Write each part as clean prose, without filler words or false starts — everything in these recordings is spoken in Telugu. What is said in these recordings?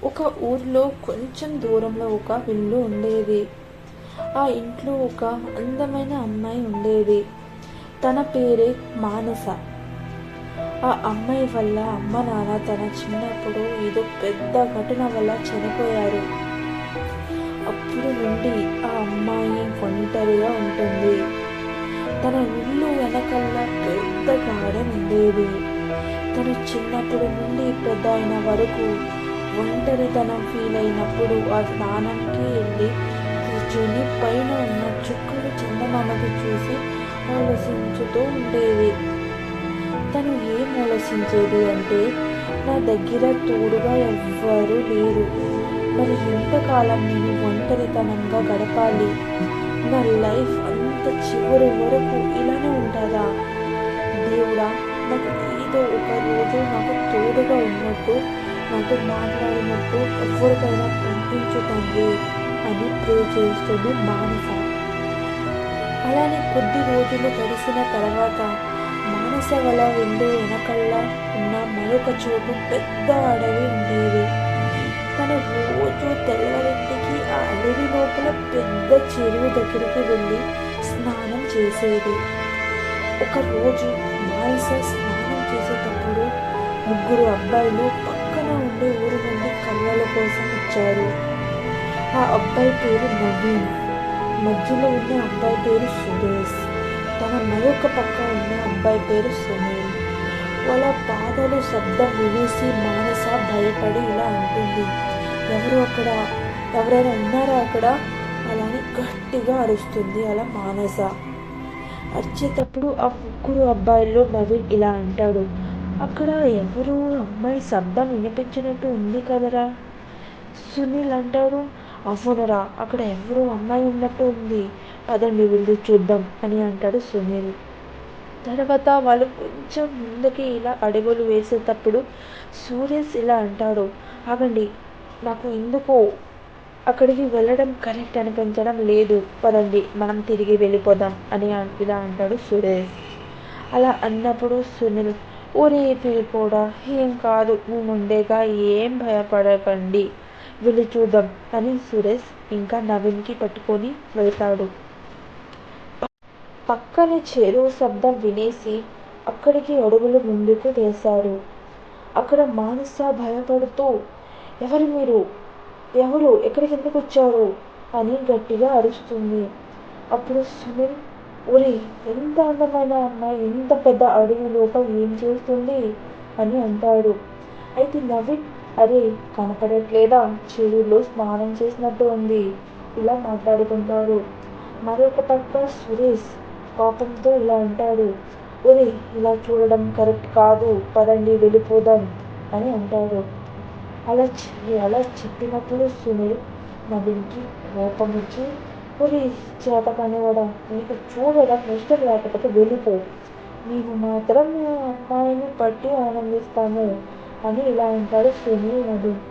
ఒక ఊరిలో కొంచెం దూరంలో ఒక ఇల్లు ఉండేది. ఆ ఇంట్లో ఒక అందమైన అమ్మాయి ఉండేది. తన పేరే మానస. ఆ అమ్మాయి వల్ల అమ్మ నాన్న తన చిన్నప్పుడు ఏదో పెద్ద ఘటన వల్ల చనిపోయారు. అప్పుడు నుండి ఆ అమ్మాయి ఒంటరిగా ఉంటుంది. తన ఇల్లు వెనకల్లా పెద్ద గార్డెన్ ఉండేది. తను చిన్నప్పటి నుండి పెద్ద అయిన వరకు ఒంటరితనం ఫీల్ అయినప్పుడు ఆ స్నానంకి వెళ్ళి కూర్చొని పైన ఉన్న చుక్కలు చందమామకి చూసి ఆలోచించుతూ ఉండేది. తను ఏం ఆలోచించేది అంటే, నా దగ్గర తోడుగా ఎవ్వరూ లేరు, మరి ఎంతకాలం నేను ఒంటరితనంగా గడపాలి? నా లైఫ్ అంత చివరి వరకు ఇలానే ఉంటుందా? దేవుడా, నాకు ఏదో ఒక రోజు నాకు తోడుగా ఉన్నట్టు, నాతో మాట్లాడినట్టు ఎవరికైనా పంపించుతండి అని ప్రే చేస్తుంది మానస. అలానే కొద్ది రోజులు గడిచిన తర్వాత మానస వల్ల వెళ్ళు వెనకల్లా ఉన్న మరొక చోటు పెద్ద అడవి ఉండేది. తను రోజు తెల్లరింటికి ఆ అడవి లోపల పెద్ద చెరువు దగ్గరికి వెళ్ళి స్నానం చేసేది. ఒకరోజు మానస స్నానం చేసేటప్పుడు ముగ్గురు అబ్బాయిలు పక్కన ఉండే ఊరు నుండి కళ్ళల కోసం వచ్చారు. ఆ అబ్బాయి పేరు నవీన్, మధ్యలో ఉన్న అబ్బాయి పేరు సురేష్, తన మరొక పక్క ఉన్న అబ్బాయి పేరు సునీల్. వాళ్ళ పాదలు శబ్దం వినేసి మానస భయపడి ఇలా అంటుంది, ఎవరు అక్కడ? ఎవరైనా ఉన్నారా అక్కడ? అలానే గట్టిగా అరుస్తుంది అలా మానస. అరిచేటప్పుడు ఆ ముగ్గురు అబ్బాయిల్లో నవీన్ ఇలా అంటాడు, అక్కడ ఎవరు అమ్మాయి శబ్దం వినిపించినట్టు ఉంది కదరా? సునీల్ అంటాడు, అవునరా, అక్కడ ఎవరు అమ్మాయి ఉన్నట్టు ఉంది, పదండి వెళ్ళి చూద్దాం అని అంటాడు సునీల్. తర్వాత వాళ్ళు కొంచెం ముందుకి ఇలా అడుగులు వేసేటప్పుడు సూర్యస్ ఇలా అంటాడు, ఆగండి, నాకు ఎందుకో అక్కడికి వెళ్ళడం కరెక్ట్ అనిపించడం లేదు, పదండి మనం తిరిగి వెళ్ళిపోదాం అని ఇలా అంటాడు సురేష్. అలా అన్నప్పుడు సునీల్, ఊరే పిలిపోడా, ఏం కాదు, నువ్వు ఉండేగా, ఏం భయపడకండి, వెళ్ళి చూద్దాం అని సురేష్ ఇంకా నవీన్కి పట్టుకొని వెళ్తాడు. పక్కన చెరువు శబ్దం వినేసి అక్కడికి అడుగులు ముందుకు వేశారు. అక్కడ మానస భయపడుతూ, ఎవరు మీరు? ఎవరు? ఎక్కడికి ఎందుకు వచ్చారు అని గట్టిగా అరుస్తుంది. అప్పుడు సునీల్, ఒరే, ఎంత అందమైన అమ్మాయి ఎంత పెద్ద అడవి లోపల ఏం చేస్తుంది అని అంటాడు. అయితే నవీన్, అరే కనపడట్లేదా, చెరువులో స్నానం చేసినట్టు ఉంది, ఇలా మాట్లాడుకుంటారు. మరొక పక్క సురేష్ కోపంతో ఇలా అంటాడు, ఒరే, ఇలా చూడడం కరెక్ట్ కాదు, పదండి వెళ్ళిపోదాం అని అంటాడు. అలా చెప్పినప్పుడు సునీల్ నవీన్కి కోపం వచ్చి, ఒరే చేత కానివాడా, నీకు చూడడం ఇష్టం లేకపోతే వెళ్ళిపో, మేము మాత్రం ఆ అమ్మాయిని పట్టి ఆనందిస్తాము అని ఇలా అంటాడు సునీల్ నవీన్.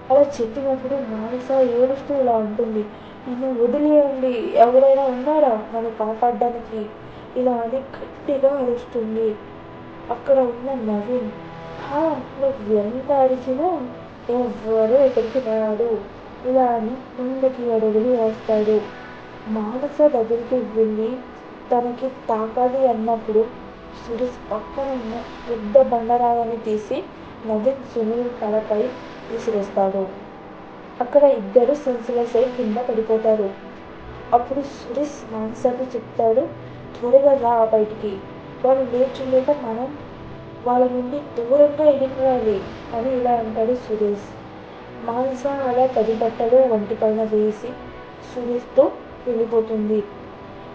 అలా చెప్పినప్పుడు మానస ఏడుస్తూ ఇలా ఉంటుంది, నన్ను వదిలేయండి, ఎవరైనా ఉన్నారా నన్ను కాపాడడానికి, ఇలా అని గట్టిగా అరుస్తుంది. అక్కడ ఉన్న నవీన్, నువ్వు ఎంత అరిచినా ఎవ్వరూ ఎక్కడికి రాడు, ఇలా అని ముందుకి అడుగులు వేస్తాడు. మానస దగ్గరికి వెళ్ళి తనకి తాకాలి అన్నప్పుడు సురేష్ పక్కన ఉన్న పెద్ద బండరాయిని తీసి నవీన్ సునీల్ తలపై విసిరేస్తాడు. అక్కడ ఇద్దరు సెన్స్లెస్ అయి కింద పడిపోతారు. అప్పుడు సురేష్ మానసకి చెప్తాడు, త్వరగా రా బయటికి, వాళ్ళు లేచులేక మనం వాళ్ళ నుండి దూరంగా వెళ్ళిపోవాలి అని ఇలా అంటాడు సురేష్. మానస అలా తడి బట్టలు ఒంటిపైన వేసి సురేష్తో వెళ్ళిపోతుంది.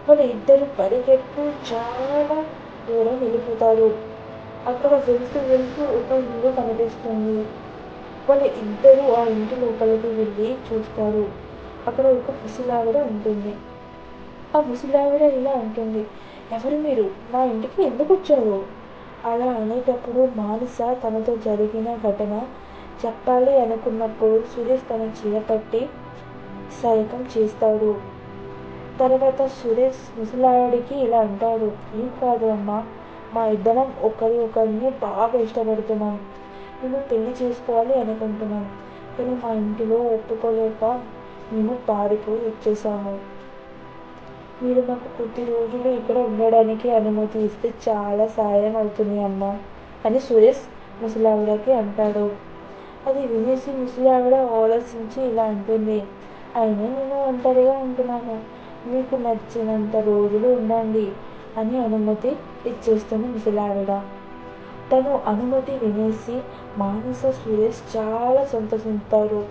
వాళ్ళు ఇద్దరు పరిగెత్తు చాలా దూరం వెళ్ళిపోతారు. అక్కడ వెళ్తూ వెళ్తూ ఒక ఇల్లు కనిపిస్తుంది. వాళ్ళు ఇద్దరు ఆ ఇంటి లోపలికి వెళ్ళి చూస్తారు. అక్కడ ఒక ముసలావిడ ఉంటుంది. ఆ ముసలావిడ ఇలా అంటుంది, ఎవరు మీరు, మా ఇంటికి ఎందుకు వచ్చారు? అలా అనేటప్పుడు మానస తనతో జరిగిన ఘటన చెప్పాలి అనుకున్నప్పుడు సురేష్ తన చేపట్టి సహాయకం చేస్తాడు. తర్వాత సురేష్ ముసలావిడికి ఇలా అంటాడు, ఏం కాదు అమ్మా, మా ఇద్దరం ఒకరిని బాగా ఇష్టపడుతున్నాం, నేను పెళ్లి చేసుకోవాలి అనుకుంటున్నాను, కానీ మా ఇంటిలో ఒప్పుకోలేక మేము పారిపోయి వచ్చేసాము. మీరు నాకు కొద్ది రోజులు ఇక్కడ ఉండడానికి అనుమతి ఇస్తే చాలా సాయం అవుతుంది అమ్మా అని సురేష్ ముసలావిడకి అంటాడు. అది వినేసి ముసలావిడ ఆలోచించి ఇలా అంటుంది. అయినా నేను ఒంటరిగా ఉంటున్నాను, మీకు నచ్చినంత రోజులు ఉండండి అని అనుమతి ఇచ్చేస్తుంది ముసలావిడ. తను అనుమతి వినేసి మానస సురేష్ చాలా సంతోషిస్తారు.